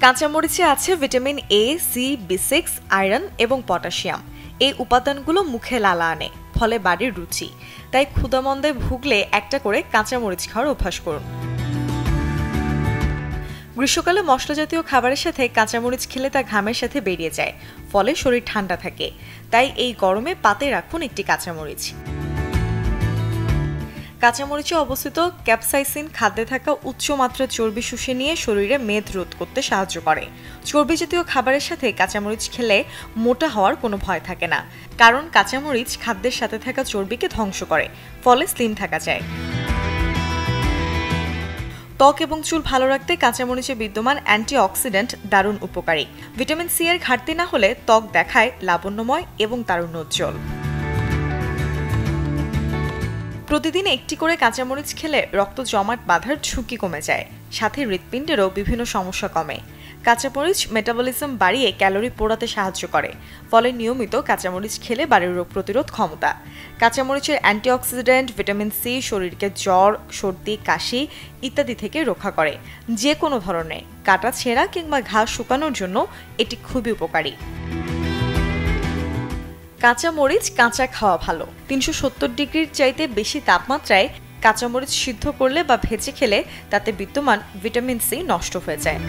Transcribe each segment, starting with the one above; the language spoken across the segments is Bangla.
কাঁচামরিচে আছে ভিটামিন এ, সি, বি6, আয়রন এবং পটাশিয়াম। এই উপাদানগুলো মুখে লালা আনে, ফলে বাড়ে রুচি। তাই ক্ষুধামন্দায় ভুগলে একটা করে কাঁচামরিচ খাওয়ার অভ্যাস করুন। গ্রীষ্মকালে মশলা জাতীয় খাবারের সাথে কাঁচামরিচ খেলে তা ঘামের সাথে বেরিয়ে যায়, ফলে শরীর ঠান্ডা থাকে। তাই এই গরমে পাতে রাখুন একটি কাঁচামরিচ। কাঁচামরিচে অবস্থিত ক্যাপসাইসিন খাদ্যে থাকা উচ্চ মাত্রার চর্বি শুষে নিয়ে শরীরে মেদ রোধ করতে সাহায্য করে। চর্বি জাতীয় খাবারের সাথে কাঁচামরিচ খেলে মোটা হওয়ার কোনো ভয় থাকে না, কারণ কাঁচামরিচ খাদ্যের সাথে থাকা চর্বিকে ধ্বংস করে, ফলে স্লিম থাকা যায়। ত্বক এবং চুল ভালো রাখতে কাঁচামরিচে বিদ্যমান অ্যান্টিঅক্সিডেন্ট দারুণ উপকারী। ভিটামিন সি এর ঘাটতি না হলে ত্বক দেখায় লাবণ্যময় এবং তারুণ্যোজ্জ্বল। প্রতিদিন একটি করে কাঁচামরিচ খেলে রক্ত জমাট বাঁধার ঝুঁকি কমে যায়, সাথে হৃৎপিণ্ডেরও বিভিন্ন সমস্যা কমে। কাঁচামরিচ মেটাবলিজম বাড়িয়ে ক্যালোরি পোড়াতে সাহায্য করে, ফলে নিয়মিত কাঁচামরিচ খেলে বাড়ে রোগ প্রতিরোধ ক্ষমতা। কাঁচামরিচের অ্যান্টিঅক্সিডেন্ট ভিটামিন সি শরীরকে জ্বর, সর্দি, কাশি ইত্যাদি থেকে রক্ষা করে। যে কোনো ধরনের কাটা ছেঁড়া কিংবা ঘা শুকানোর জন্য এটি খুবই উপকারী। কাঁচামরিচ কাঁচা খাওয়া ভালো। ৩৭০ ডিগ্রির চাইতে বেশি তাপমাত্রায় কাঁচামরিচ সিদ্ধ করলে বা ভেজে খেলে তাতে বিদ্যমান ভিটামিন সি নষ্ট হয়ে যায়।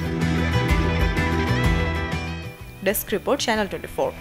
Desk report, channel 24।